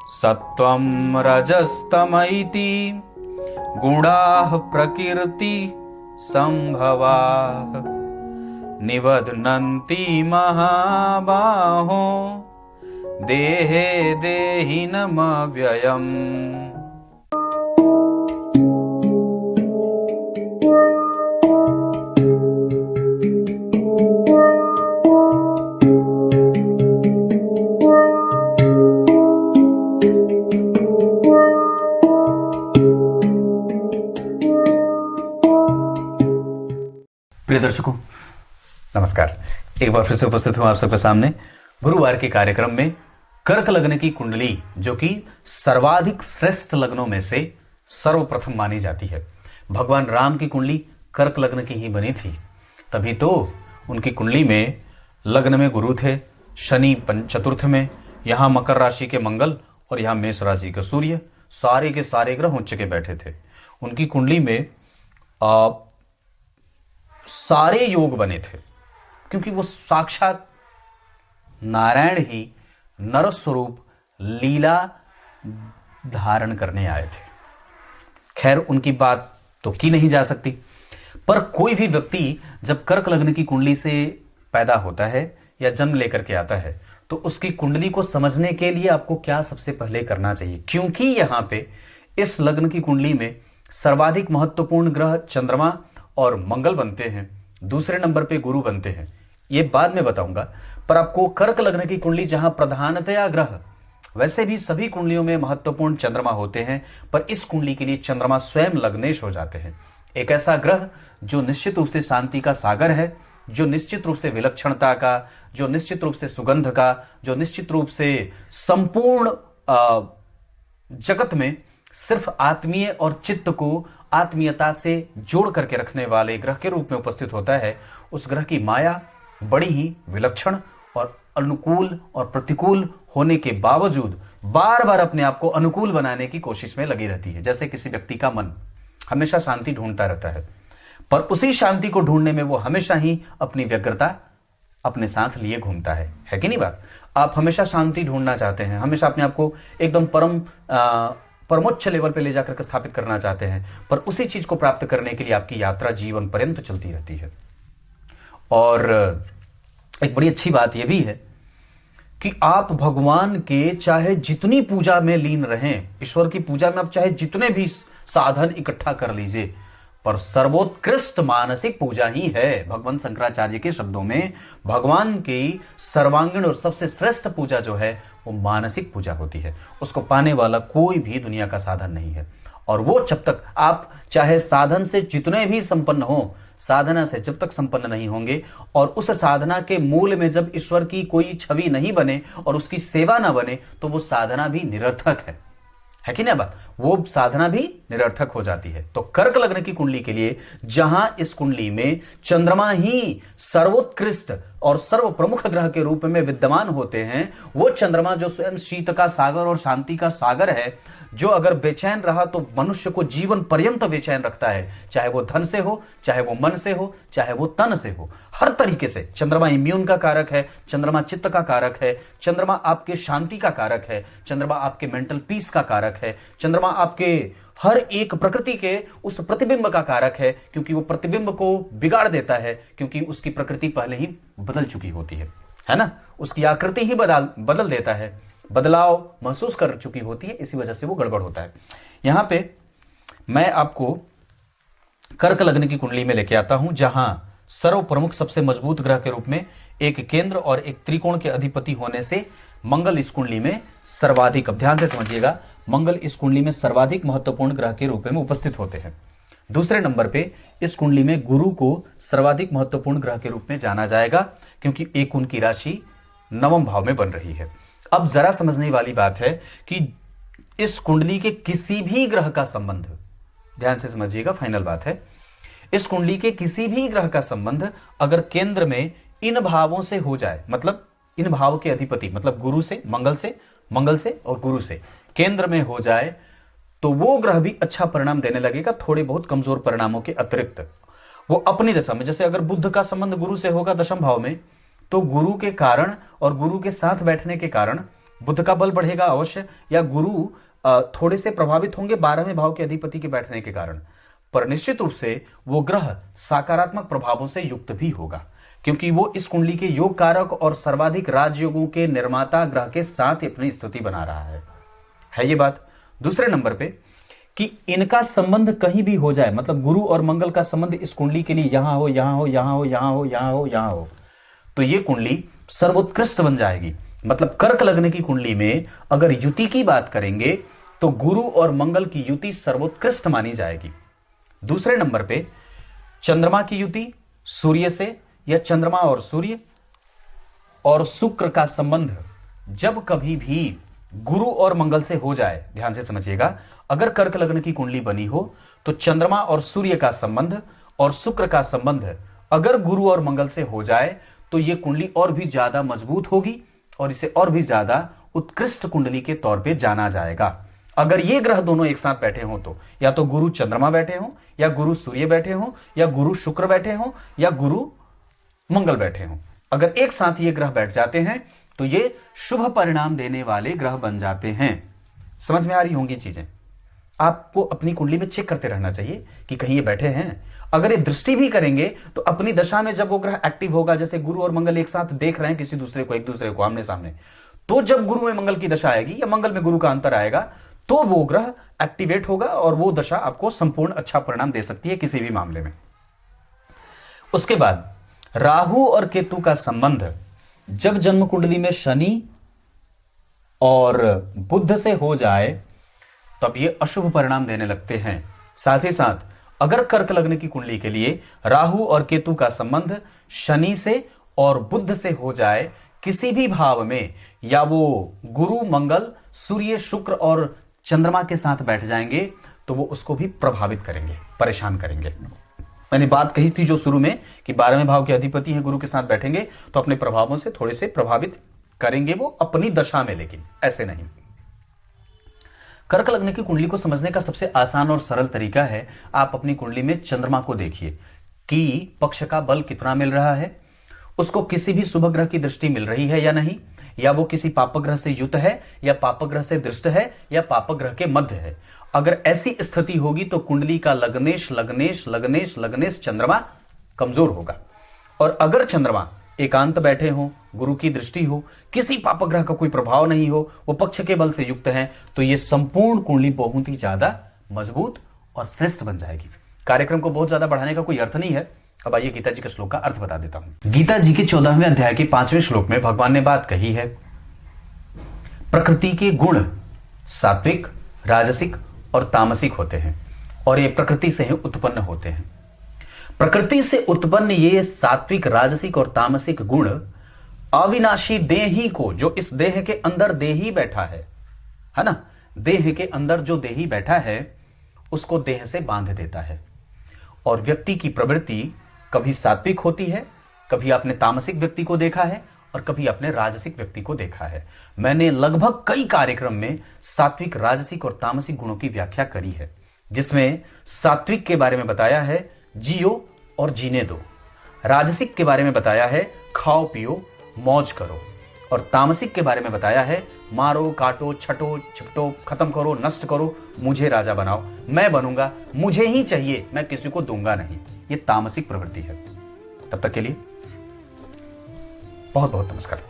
सत्वं रजस्तम इति गुणाः प्रकृति संभवाः निबध्नन्ति महाबाहो देहे देहिनमव्ययम्। प्रिय दर्शकों नमस्कार। एक बार फिर से उपस्थित हूं आप सबके सामने गुरुवार के कार्यक्रम में। कर्क लग्न की कुंडली जो कि सर्वाधिक श्रेष्ठ लग्नों में से सर्वप्रथम मानी जाती है। भगवान राम की कुंडली कर्क लग्न की ही बनी थी, तभी तो उनकी कुंडली में लग्न में गुरु थे, शनि चतुर्थ में, यहां मकर राशि के मंगल और यहां मेष राशि के सूर्य, सारे के सारे ग्रह उच्च के बैठे थे। उनकी कुंडली में सारे योग बने थे, क्योंकि वो साक्षात नारायण ही नर स्वरूप लीला धारण करने आए थे। खैर उनकी बात तो की नहीं जा सकती, पर कोई भी व्यक्ति जब कर्क लग्न की कुंडली से पैदा होता है या जन्म लेकर के आता है तो उसकी कुंडली को समझने के लिए आपको क्या सबसे पहले करना चाहिए, क्योंकि यहां पे इस लग्न की कुंडली में सर्वाधिक महत्वपूर्ण ग्रह चंद्रमा और मंगल बनते हैं, दूसरे नंबर पे गुरु बनते हैं। ये बाद में बताऊंगा, पर आपको कर्क लग्न की कुंडली जहां प्रधानतया ग्रह, वैसे भी सभी कुंडलियों में महत्वपूर्ण चंद्रमा होते हैं, पर इस कुंडली के लिए चंद्रमा स्वयं लग्नेश हो जाते हैं। एक ऐसा ग्रह जो निश्चित रूप से शांति का सागर है, जो निश्चित रूप से विलक्षणता का, जो निश्चित रूप से सुगंध का, जो निश्चित रूप से संपूर्ण जगत में सिर्फ आत्मीय और चित्त को आत्मीयता से जोड़ करके रखने वाले ग्रह के रूप में उपस्थित होता है। उस ग्रह की माया बड़ी ही विलक्षण और अनुकूल और प्रतिकूल होने के बावजूद बार बार अपने आप को अनुकूल बनाने की कोशिश में लगी रहती है। जैसे किसी व्यक्ति का मन हमेशा शांति ढूंढता रहता है, पर उसी शांति को ढूंढने में वो हमेशा ही अपनी व्यग्रता अपने साथ लिए घूमता है कि नहीं बात? आप हमेशा शांति ढूंढना चाहते हैं, हमेशा अपने आप को एकदम परमोच्च लेवल पे ले जाकर के स्थापित करना चाहते हैं, पर उसी चीज को प्राप्त करने के लिए आपकी यात्रा जीवन पर्यंत चलती रहती है। और एक बड़ी अच्छी बात यह भी है कि आप भगवान के चाहे जितनी पूजा में लीन रहें, ईश्वर की पूजा में आप चाहे जितने भी साधन इकट्ठा कर लीजिए, पर सर्वोत्कृष्ट मानसिक पूजा ही है। भगवान शंकराचार्य के शब्दों में भगवान की सर्वांगीण और सबसे श्रेष्ठ पूजा जो है वो मानसिक पूजा होती है। उसको पाने वाला कोई भी दुनिया का साधन नहीं है। और वो जब तक आप चाहे साधन से जितने भी संपन्न हो, साधना से जब तक संपन्न नहीं होंगे और उस साधना के मूल में जब ईश्वर की कोई छवि नहीं बने और उसकी सेवा ना बने, तो वो साधना भी निरर्थक है कि नहीं बात? वो साधना भी निरर्थक हो जाती है। तो कर्क लग्न की कुंडली के लिए जहां इस कुंडली में चंद्रमा ही सर्वोत्कृष्ट और सर्व प्रमुख ग्रह के रूप में विद्यमान होते हैं, वो चंद्रमा जो स्वयं शीत का सागर और शांति का सागर है, जो अगर बेचैन रहा तो मनुष्य को जीवन पर्यंत बेचैन रखता है, चाहे वो धन से हो, चाहे वो मन से हो, चाहे वो तन से हो, हर तरीके से। चंद्रमा इम्यून का कारक है, चंद्रमा चित्त का कारक है, चंद्रमा आपके शांति का कारक है, चंद्रमा आपके मेंटल पीस का कारक है, चंद्रमा आपके हर एक प्रकृति के उस प्रतिबिंब का कारक है, क्योंकि वो प्रतिबिंब को बिगाड़ देता है, क्योंकि उसकी प्रकृति पहले ही बदल चुकी होती है ना? उसकी आकृति ही बदल देता है, बदलाव महसूस कर चुकी होती है, इसी वजह से वो गड़बड़ होता है। यहां पे मैं आपको कर्क लग्न की कुंडली में लेके आता हूं, जहां सर्व प्रमुख सबसे मजबूत ग्रह के रूप में एक केंद्र और एक त्रिकोण के अधिपति होने से मंगल इस कुंडली में सर्वाधिक, अब ध्यान से समझिएगा, मंगल इस कुंडली में सर्वाधिक महत्वपूर्ण ग्रह के रूप में उपस्थित होते हैं। दूसरे नंबर पे इस कुंडली में गुरु को सर्वाधिक महत्वपूर्ण ग्रह के रूप में जाना जाएगा, क्योंकि एक उनकी राशि नवम भाव में बन रही है। अब जरा समझने वाली बात है कि इस कुंडली के किसी भी ग्रह का संबंध, ध्यान से समझिएगा, फाइनल बात है, इस कुंडली के किसी भी ग्रह का संबंध अगर केंद्र में इन भावों से हो जाए, मतलब इन भाव के अधिपति, मतलब गुरु से, मंगल से और गुरु से केंद्र में हो जाए, तो वो ग्रह भी अच्छा परिणाम देने लगेगा, थोड़े बहुत कमजोर परिणामों के अतिरिक्त। वो अपनी दशा में, जैसे अगर बुध का संबंध गुरु से होगा दशम भाव में, तो गुरु के कारण और गुरु के साथ बैठने के कारण बुध का बल बढ़ेगा अवश्य, या गुरु थोड़े से प्रभावित होंगे 12वें भाव के अधिपति के बैठने के कारण, पर निश्चित रूप से वो ग्रह सकारात्मक प्रभावों से युक्त भी होगा, क्योंकि वो इस कुंडली के योग कारक और सर्वाधिक राजयोगों के निर्माता ग्रह के साथ अपनी स्थिति बना रहा है ये बात। दूसरे नंबर पे कि इनका संबंध कहीं भी हो जाए, मतलब गुरु और मंगल का संबंध इस कुंडली के लिए यहां हो, यहां हो, यहां हो, यहां हो, यहां हो, यहां हो, तो ये कुंडली सर्वोत्कृष्ट बन जाएगी। मतलब कर्क लग्न की कुंडली में अगर युति की बात करेंगे तो गुरु और मंगल की युति सर्वोत्कृष्ट मानी जाएगी। दूसरे नंबर पे चंद्रमा की युति सूर्य से, या चंद्रमा और सूर्य और शुक्र का संबंध जब कभी भी गुरु और मंगल से हो जाए, ध्यान से समझिएगा, अगर कर्क लग्न की कुंडली बनी हो तो चंद्रमा और सूर्य का संबंध और शुक्र का संबंध अगर गुरु और मंगल से हो जाए तो यह कुंडली और भी ज्यादा मजबूत होगी और इसे और भी ज्यादा उत्कृष्ट कुंडली के तौर पे जाना जाएगा। अगर ये ग्रह दोनों एक साथ बैठे हों तो या तो गुरु चंद्रमा बैठे हों, या गुरु सूर्य बैठे हों, या गुरु शुक्र बैठे हों, या गुरु मंगल बैठे हों, अगर एक साथ ये ग्रह बैठ जाते हैं तो ये शुभ परिणाम देने वाले ग्रह बन जाते हैं। समझ में आ रही होंगी चीजें? आपको अपनी कुंडली में चेक करते रहना चाहिए कि कहीं ये बैठे हैं। अगर ये दृष्टि भी करेंगे तो अपनी दशा में जब वो ग्रह एक्टिव होगा, जैसे गुरु और मंगल एक साथ देख रहे हैं किसी दूसरे को, एक दूसरे को आमने सामने, तो जब गुरु में मंगल की दशा आएगी या मंगल में गुरु का अंतर आएगा तो वो ग्रह एक्टिवेट होगा और वो दशा आपको संपूर्ण अच्छा परिणाम दे सकती है किसी भी मामले में। उसके बाद राहु और केतु का संबंध जब जन्म कुंडली में शनि और बुध से हो जाए तब ये अशुभ परिणाम देने लगते हैं। साथ ही साथ अगर कर्क लग्न की कुंडली के लिए राहु और केतु का संबंध शनि से और बुध से हो जाए किसी भी भाव में, या वो गुरु मंगल सूर्य शुक्र और चंद्रमा के साथ बैठ जाएंगे तो वो उसको भी प्रभावित करेंगे, परेशान करेंगे। मैंने बात कही थी जो शुरू में कि 12वें भाव के अधिपति हैं, गुरु के साथ बैठेंगे तो अपने प्रभावों से थोड़े से प्रभावित करेंगे वो अपनी दशा में, लेकिन ऐसे नहीं। कर्क लग्न की कुंडली को समझने का सबसे आसान और सरल तरीका है, आप अपनी कुंडली में चंद्रमा को देखिए कि पक्ष का बल कितना मिल रहा है, उसको किसी भी शुभ ग्रह की दृष्टि मिल रही है या नहीं, या वो किसी पापग्रह से युत है या पापग्रह से दृष्ट है या पापग्रह के मध्य है। अगर ऐसी स्थिति होगी तो कुंडली का लग्नेश लग्नेश लग्नेश लग्नेश चंद्रमा कमजोर होगा। और अगर चंद्रमा एकांत बैठे हो, गुरु की दृष्टि हो, किसी पापग्रह का कोई प्रभाव नहीं हो, वो पक्ष के बल से युक्त है, तो ये संपूर्ण कुंडली बहुत ही ज्यादा मजबूत और श्रेष्ठ बन जाएगी। कार्यक्रम को बहुत ज्यादा बढ़ाने का कोई अर्थ नहीं है। अब आइए गीता जी के श्लोक का अर्थ बता देता हूं। गीता जी के 14वें अध्याय के 5वें श्लोक में भगवान ने बात कही है, प्रकृति के गुण सात्विक, राजसिक और तामसिक होते हैं और ये प्रकृति से ही उत्पन्न होते हैं। प्रकृति से उत्पन्न ये सात्विक, राजसिक और तामसिक गुण अविनाशी देही को, जो इस देह के अंदर देही बैठा है ना, देह के अंदर जो देही बैठा है उसको देह से बांध देता है। और व्यक्ति की प्रवृत्ति कभी सात्विक होती है, कभी आपने तामसिक व्यक्ति को देखा है और कभी आपने राजसिक व्यक्ति को देखा है। मैंने लगभग कई कार्यक्रम में सात्विक, राजसिक और तामसिक गुणों की व्याख्या करी है, जिसमें सात्विक के बारे में बताया है जियो और जीने दो, राजसिक के बारे में बताया है खाओ पियो मौज करो, और तामसिक के बारे में बताया है मारो काटो छटो छिपटो खत्म करो नष्ट करो, मुझे राजा बनाओ, मैं बनूंगा, मुझे ही चाहिए, मैं किसी को दूंगा नहीं। ये तामसिक प्रवृत्ति है। तब तक के लिए बहुत बहुत नमस्कार।